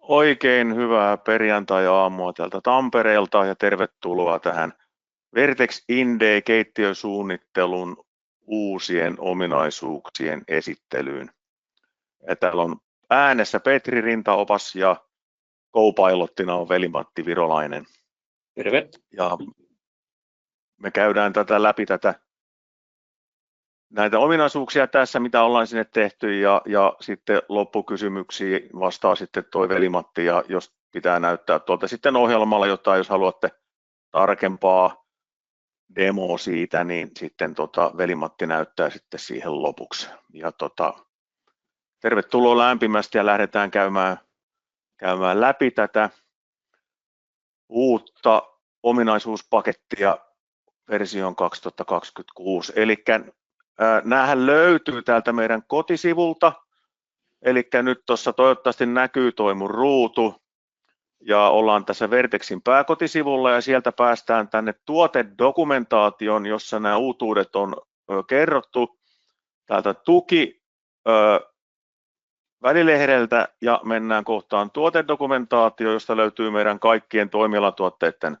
Oikein hyvää perjantai-aamua täältä Tampereelta ja tervetuloa tähän Vertex Inde keittiösuunnittelun uusien ominaisuuksien esittelyyn. Ja täällä on äänessä Petri Rintaopas ja co-pilottina on Veli-Matti Virolainen. Terve. Ja me käydään läpi näitä ominaisuuksia tässä, mitä ollaan sinne tehty, ja sitten loppukysymyksiin vastaa sitten toi Veli-Matti, ja jos pitää näyttää tuolta sitten ohjelmalla jotain, jos haluatte tarkempaa demoa siitä, niin sitten Veli-Matti näyttää sitten siihen lopuksi. Ja tervetuloa lämpimästi ja lähdetään käymään läpi tätä uutta ominaisuuspakettia version 2026. Eli näähän löytyy täältä meidän kotisivulta, eli nyt tuossa toivottavasti näkyy toi mun ruutu, ja ollaan tässä Vertexin pääkotisivulla, ja sieltä päästään tänne tuotedokumentaation, jossa nämä uutuudet on kerrottu täältä tuki välilehdeltä, ja mennään kohtaan tuotedokumentaatio, josta löytyy meidän kaikkien toimialatuotteiden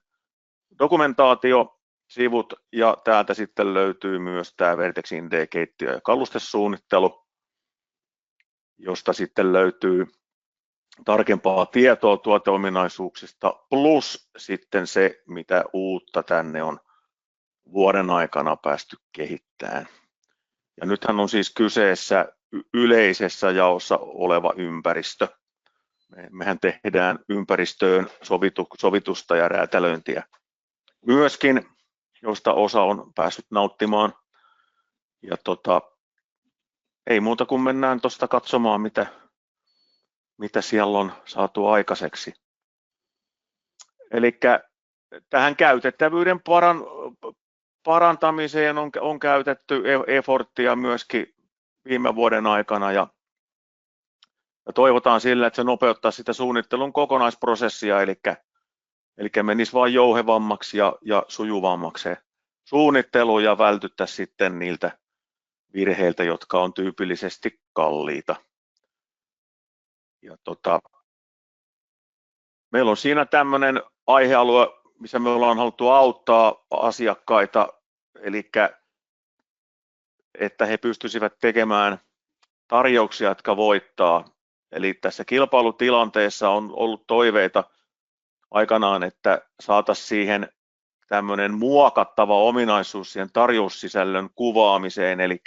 dokumentaatiosivut, ja täältä sitten löytyy myös tämä Vertex Inde keittiö- ja kalustesuunnittelu, josta sitten löytyy tarkempaa tietoa tuoteominaisuuksista plus sitten se, mitä uutta tänne on vuoden aikana päästy kehittämään. Ja nythän on siis kyseessä yleisessä jaossa oleva ympäristö. Mehän tehdään ympäristöön sovitusta ja räätälöintiä myöskin, josta osa on päässyt nauttimaan. Ja ei muuta kuin mennään tuosta katsomaan, mitä siellä on saatu aikaiseksi. Eli tähän käytettävyyden parantamiseen on käytetty efforttia myöskin viime vuoden aikana, ja toivotaan sillä, että se nopeuttaa sitä suunnittelun kokonaisprosessia, eli menisi vain jouhevammaksi ja sujuvammaksi se suunnittelu ja vältyttäisiin sitten niiltä virheiltä, jotka on tyypillisesti kalliita. Ja meillä on siinä tämmöinen aihealue, missä me ollaan haluttu auttaa asiakkaita, eli että he pystyisivät tekemään tarjouksia, jotka voittaa. Eli tässä kilpailutilanteessa on ollut toiveita aikanaan, että saataisiin siihen tämmöinen muokattava ominaisuus siihen tarjoussisällön kuvaamiseen, eli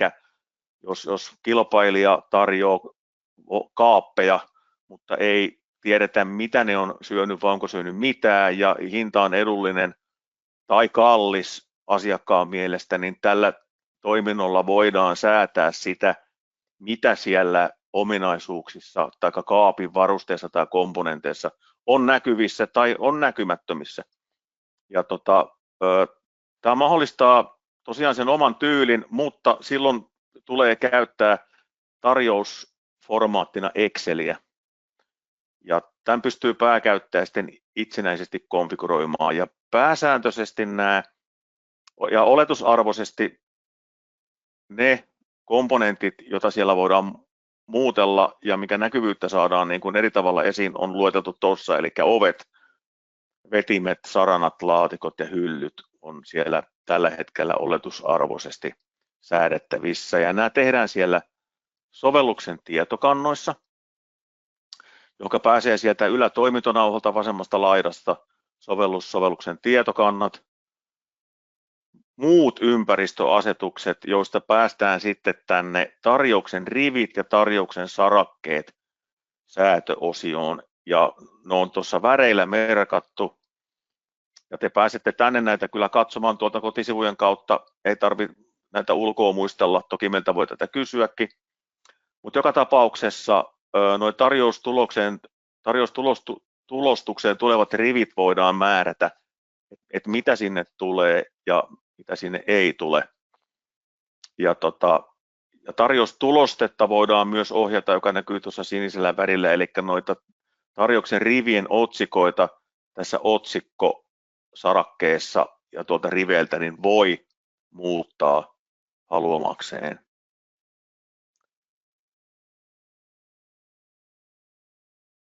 jos kilpailija tarjoaa kaappeja, mutta ei tiedetä, mitä ne on syönyt vai onko syönyt mitään, ja hinta on edullinen tai kallis asiakkaan mielestä, niin tällä toiminnolla voidaan säätää sitä, mitä siellä ominaisuuksissa tai kaapin varusteissa tai komponenteissa on näkyvissä tai on näkymättömissä. Ja tämä mahdollistaa tosiaan sen oman tyylin, mutta silloin tulee käyttää tarjousformaattina Exceliä. Ja tämän pystyy pääkäyttäjä sitten itsenäisesti konfiguroimaan, ja pääsääntöisesti nämä ja oletusarvoisesti ne komponentit, joita siellä voidaan muutella ja mikä näkyvyyttä saadaan niin kuin eri tavalla esiin, on lueteltu tuossa, eli ovet, vetimet, saranat, laatikot ja hyllyt on siellä tällä hetkellä oletusarvoisesti säädettävissä, ja nämä tehdään siellä sovelluksen tietokannoissa, joka pääsee sieltä ylätoimintonauhalta vasemmasta laidasta, sovelluksen tietokannat, muut ympäristöasetukset, joista päästään sitten tänne tarjouksen rivit ja tarjouksen sarakkeet säätöosioon, ja ne on tuossa väreillä merkattu, ja te pääsette tänne näitä kyllä katsomaan tuolta kotisivujen kautta, ei tarvitse näitä ulkoa muistella, toki meiltä voi tätä kysyäkin, mutta joka tapauksessa noin tarjoustulostukseen tulevat rivit voidaan määrätä, että mitä sinne tulee ja mitä sinne ei tule. Ja tarjoustulostetta voidaan myös ohjata, joka näkyy tuossa sinisellä värillä, eli noita tarjouksen rivien otsikoita tässä otsikkosarakkeessa ja tuolta riveiltä niin voi muuttaa haluamakseen.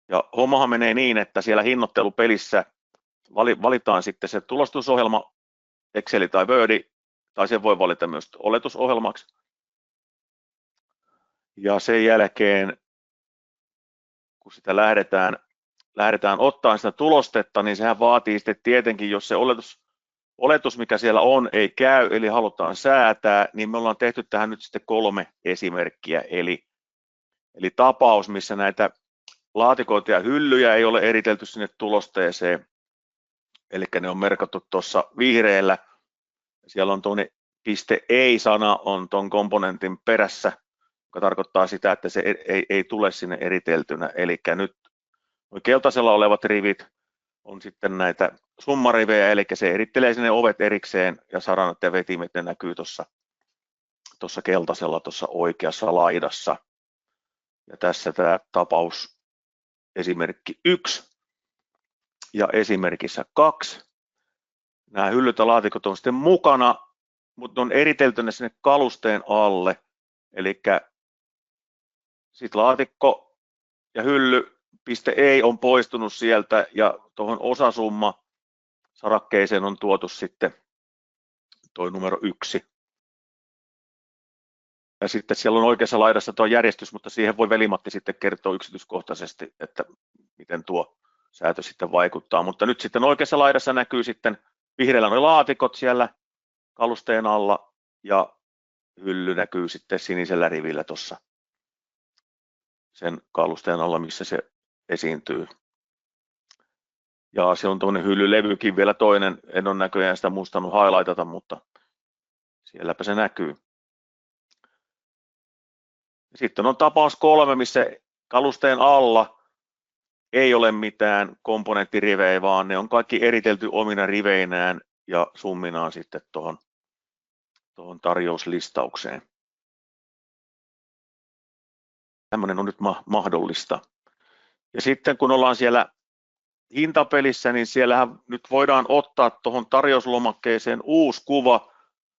Ja hommahan menee niin, että siellä hinnoittelupelissä valitaan sitten se tulostusohjelma, Excel tai Word, tai sen voi valita myös oletusohjelmaksi. Ja sen jälkeen, kun sitä lähdetään ottaa sitä tulostetta, niin sehän vaatii sitten tietenkin, jos se oletus, mikä siellä on, ei käy, eli halutaan säätää, niin me ollaan tehty tähän nyt sitten 3 esimerkkiä, eli tapaus, missä näitä laatikoita ja hyllyjä ei ole eritelty sinne tulosteeseen, eli ne on merkattu tuossa vihreällä, siellä on tuonne .ei-sana on tuon komponentin perässä, joka tarkoittaa sitä, että se ei tule sinne eriteltynä, eli nyt keltaisella olevat rivit on sitten näitä summarivejä, eli se erittelee sinne ovet erikseen ja saranat ja vetimet, ne näkyy tuossa keltaisella tuossa oikeassa laidassa. Ja tässä tämä tapaus esimerkki 1 ja esimerkissä 2. Nämä hyllyt ja laatikot on sitten mukana, mutta on eriteltynä sinne kalusteen alle, eli sitten laatikko ja hylly .ei on poistunut sieltä ja tuohon osasumma sarakkeeseen on tuotu sitten tuo numero 1. Ja sitten siellä on oikeassa laidassa tuo järjestys, mutta siihen voi Veli-Matti sitten kertoa yksityiskohtaisesti, että miten tuo säätö sitten vaikuttaa. Mutta nyt sitten oikeassa laidassa näkyy sitten vihreällä nuo laatikot siellä kalusteen alla ja hylly näkyy sitten sinisellä rivillä tuossa sen kalusteen alla, missä se esiintyy. Ja se on tuonne hyllylevykin vielä toinen, en ole näköjään sitä muistanut highlightata, mutta sielläpä se näkyy. Sitten on tapaus 3, missä kalusteen alla ei ole mitään komponenttirivejä, vaan ne on kaikki eritelty omina riveinään ja summinaan sitten tuohon tarjouslistaukseen. Tämmöinen on nyt mahdollista. Ja sitten kun ollaan siellä hintapelissä, niin siellähän nyt voidaan ottaa tuohon tarjouslomakkeeseen uusi kuva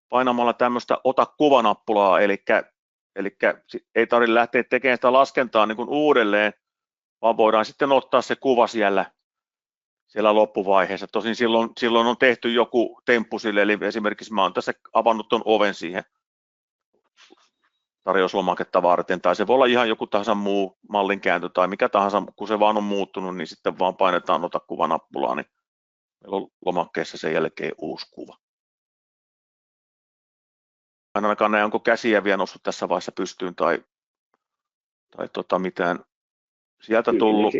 painamalla tämmöistä ota kuvanappulaa, eli ei tarvitse lähteä tekemään sitä laskentaa niin kuin uudelleen, vaan voidaan sitten ottaa se kuva siellä loppuvaiheessa. Tosin silloin on tehty joku temppu sille, eli esimerkiksi mä olen tässä avannut tuon oven siihen tarjouslomaketta varten, tai se voi olla ihan joku tahansa muu mallinkääntö tai mikä tahansa, kun se vaan on muuttunut, niin sitten vaan painetaan ota kuvanappulaa, niin meillä on lomakkeessa sen jälkeen uusi kuva. En ainakaan näe, onko käsiä vielä noussut tässä vaiheessa pystyyn tai mitään sieltä tullut.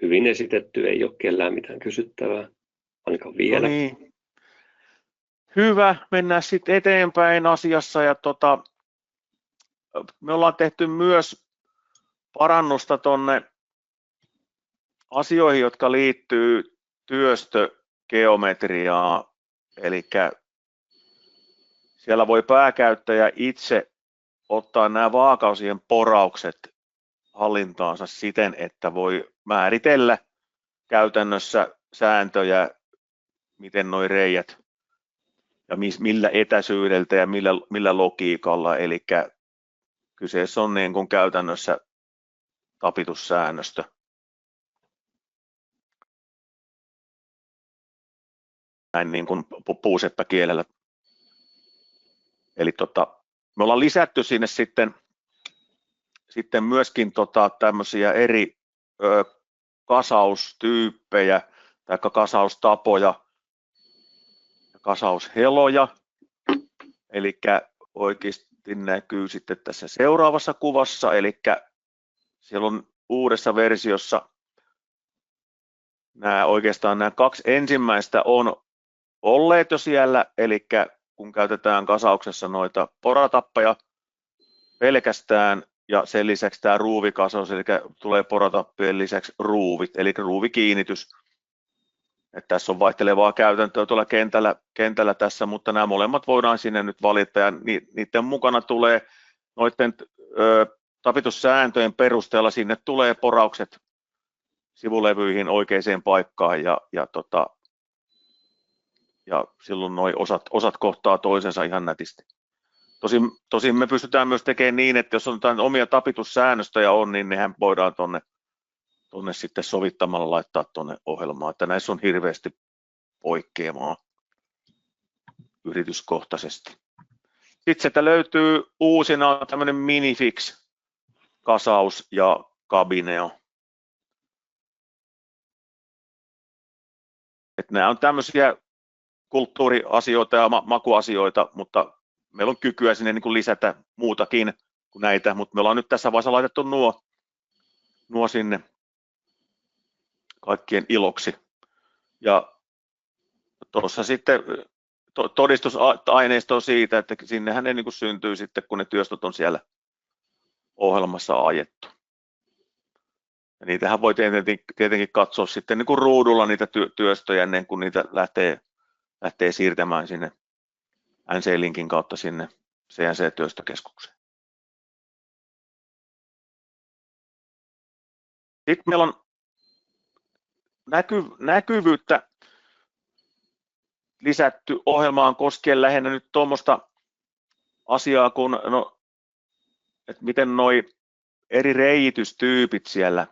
Hyvin esitetty, ei ole kellään mitään kysyttävää, ainakaan vielä. No niin. Hyvä, mennään sitten eteenpäin asiassa. Ja me ollaan tehty myös parannusta tuonne asioihin, jotka liittyy työstögeometriaan, eli siellä voi pääkäyttäjä itse ottaa nämä vaakausien poraukset hallintaansa siten, että voi määritellä käytännössä sääntöjä, miten nuo reijät ja millä etäisyydeltä ja millä logiikalla, eli kyseessä on niin kuin käytännössä tapitussäännöstö. Näin niin kuin puuseppäkielellä. Eli me ollaan lisätty sinne sitten myöskin tämmöisiä eri kasaustyyppejä tai kasaustapoja ja kasausheloja. Eli oikeasti näkyy sitten tässä seuraavassa kuvassa, eli siellä on uudessa versiossa oikeastaan nämä 2 ensimmäistä on olleet jo siellä, eli kun käytetään kasauksessa noita poratappeja pelkästään ja sen lisäksi tämä ruuvikasaus, eli tulee poratappien lisäksi ruuvit, eli ruuvikiinnitys. Että tässä on vaihtelevaa käytäntöä tuolla kentällä tässä, mutta nämä molemmat voidaan sinne nyt valita ja niiden mukana tulee noiden tapitussääntöjen perusteella sinne tulee poraukset sivulevyihin oikeaan paikkaan ja silloin nuo osat kohtaa toisensa ihan nätisti. Tosin me pystytään myös tekemään niin, että jos on jotain omia tapitussäännöstöjä on, niin nehän voidaan tuonne tuonne sitten sovittamalla laittaa tuonne ohjelmaan, että näissä on hirveästi poikkeamaa yrityskohtaisesti. Sitten sieltä löytyy uusina tämmöinen Minifix, kasaus ja Cabineo. Että nämä on tämmöisiä kulttuuriasioita ja makuasioita, mutta meillä on kykyä sinne niin kuin lisätä muutakin kuin näitä, mutta me ollaan nyt tässä vaiheessa laitettu nuo sinne kaikkien iloksi. Ja tuossa sitten todistusaineisto siitä, että sinnehän ne niin kuin syntyy sitten, kun ne työstöt on siellä ohjelmassa ajettu. Ja niitähän voi tietenkin katsoa sitten niin kuin ruudulla niitä työstöjä ennen kuin niitä lähtee siirtämään sinne NC-linkin kautta sinne CNC-työstökeskukseen. Sitten meillä on näkyvyyttä lisätty ohjelmaan koskien lähinnä nyt tuommoista asiaa kuin, että miten noi eri reitystyypit siellä,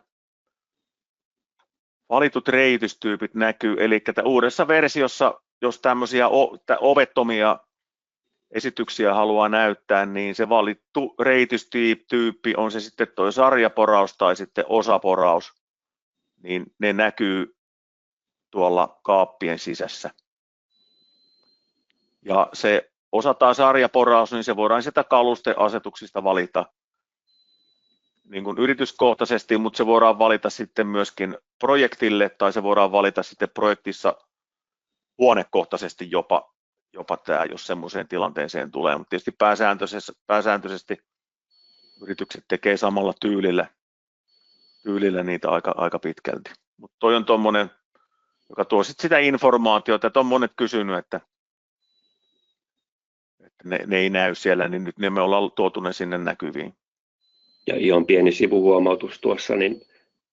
valitut reitystyypit näkyy, eli uudessa versiossa, jos tämmöisiä ovettomia esityksiä haluaa näyttää, niin se valittu reitystyyppi, on se sitten tuo sarjaporaus tai sitten osaporaus, niin ne näkyy tuolla kaappien sisässä. Ja se osataan sarjaporaus, niin se voidaan sieltä kalusteasetuksista valita niin kuin yrityskohtaisesti, mutta se voidaan valita sitten myöskin projektille tai se voidaan valita sitten projektissa huonekohtaisesti jopa tämä, jos semmoiseen tilanteeseen tulee, mutta tietysti pääsääntöisesti yritykset tekee samalla tyylillä niitä aika pitkälti. Mutta toi on tuommoinen, joka tuo sitten sitä informaatiota, että on monet kysynyt, että ne ei näy siellä, niin nyt me ollaan tuotu ne sinne näkyviin. Ja ihan pieni sivuhuomautus tuossa, niin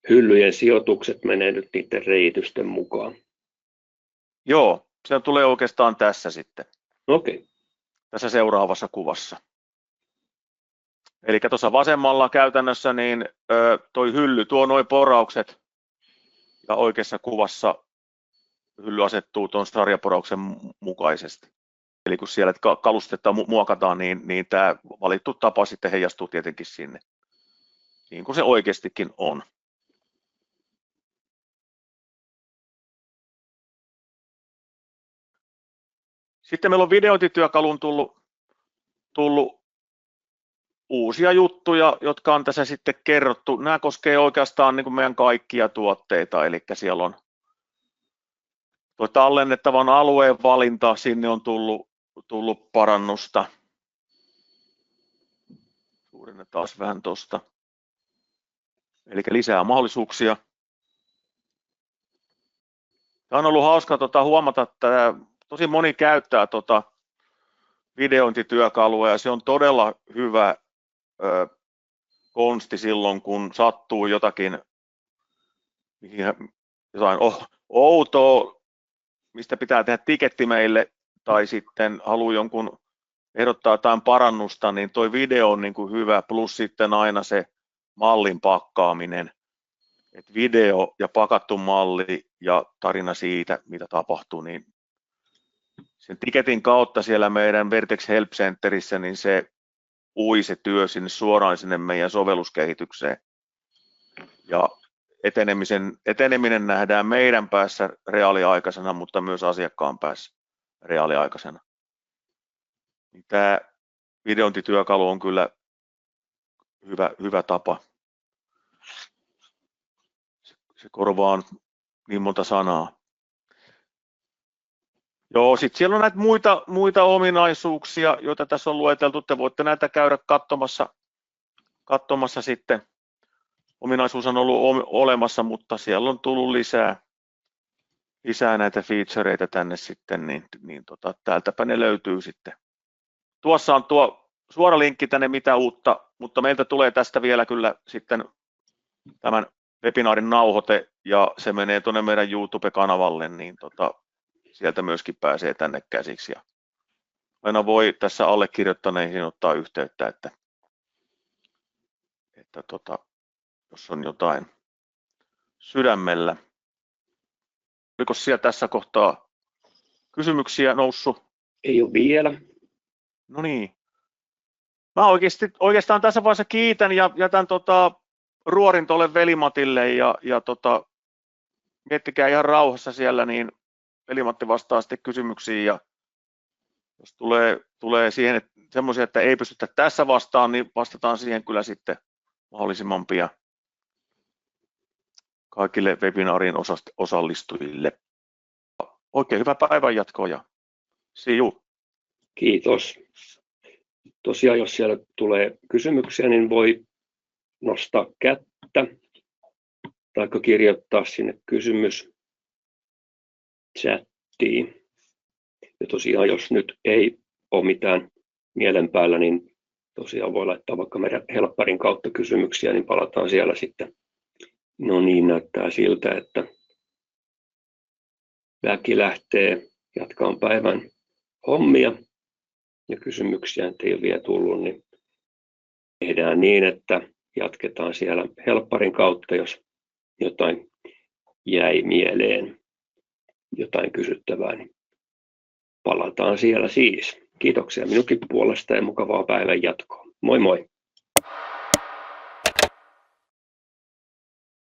hyllyjen sijoitukset menee nyt niiden reitysten mukaan. Joo, se tulee oikeastaan tässä sitten. Okei. Tässä seuraavassa kuvassa. Eli tuossa vasemmalla käytännössä niin toi hylly tuo nuo poraukset ja oikeassa kuvassa hylly asettuu tuon sarjaporauksen mukaisesti. Eli kun siellä kalustetta muokataan, niin tämä valittu tapa sitten heijastuu tietenkin sinne, niin kuin se oikeastikin on. Sitten meillä on videointityökaluun tullut uusia juttuja, jotka on tässä sitten kerrottu. Nämä koskee oikeastaan niin kuin meidän kaikkia tuotteita, eli siellä on tuo tallennettavan alueen valinta, sinne on tullut parannusta. Suurennetaan taas vähän tuosta. Eli lisää mahdollisuuksia. Tämä on ollut hauska huomata, että tosi moni käyttää videointityökalua ja se on todella hyvä konsti silloin, kun sattuu jotain outoa, mistä pitää tehdä tiketti meille tai sitten haluaa jonkun ehdottaa jotain parannusta, niin toi video on niin kuin hyvä, plus sitten aina se mallin pakkaaminen. Et video ja pakattu malli ja tarina siitä, mitä tapahtuu, niin sen tiketin kautta siellä meidän Vertex Help Centerissä, niin se ui se työ suoraan sinne meidän sovelluskehitykseen. Ja eteneminen nähdään meidän päässä reaaliaikaisena, mutta myös asiakkaan päässä reaaliaikaisena. Tämä videointityökalu on kyllä hyvä tapa. Se korvaa niin monta sanaa. Joo, sitten siellä on näitä muita ominaisuuksia, joita tässä on lueteltu. Te voitte näitä käydä katsomassa sitten. Ominaisuus on ollut olemassa, mutta siellä on tullut lisää näitä featureita tänne sitten, niin täältäpä ne löytyy sitten. Tuossa on tuo suora linkki tänne mitä uutta, mutta meiltä tulee tästä vielä kyllä sitten tämän webinaarin nauhoite ja se menee tuonne meidän YouTube-kanavalle, niin sieltä myöskin pääsee tänne käsiksi. Ja aina voi tässä allekirjoittaneihin ottaa yhteyttä, että jos on jotain sydämellä. Oliko siellä tässä kohtaa kysymyksiä noussut? Ei ole vielä. No niin. Mä oikeastaan tässä vaiheessa kiitän ja jätän ruorin tuolle Veli-Matille ja miettikää ihan rauhassa siellä, niin Veli-Matti vastaa sitten kysymyksiin ja jos tulee siihen semmoisia, että ei pystytä tässä vastaan, niin vastataan siihen kyllä sitten mahdollisimman pian kaikille webinaarin osallistujille. Oikein hyvää päivänjatkoa ja see you. Kiitos. Tosiaan, jos siellä tulee kysymyksiä, niin voi nostaa kättä tai kirjoittaa sinne kysymys chattiin. Ja tosiaan, jos nyt ei ole mitään mielen päällä, niin tosiaan voi laittaa vaikka meidän helpparin kautta kysymyksiä, niin palataan siellä sitten. No niin, näyttää siltä, että väki lähtee jatkamaan päivän hommia ja kysymyksiä ei ole vielä tullut, niin tehdään niin, että jatketaan siellä helpparin kautta, jos jotain jäi mieleen, jotain kysyttävää, niin palataan siellä siis. Kiitoksia minunkin puolesta ja mukavaa päivän jatkoa. Moi moi!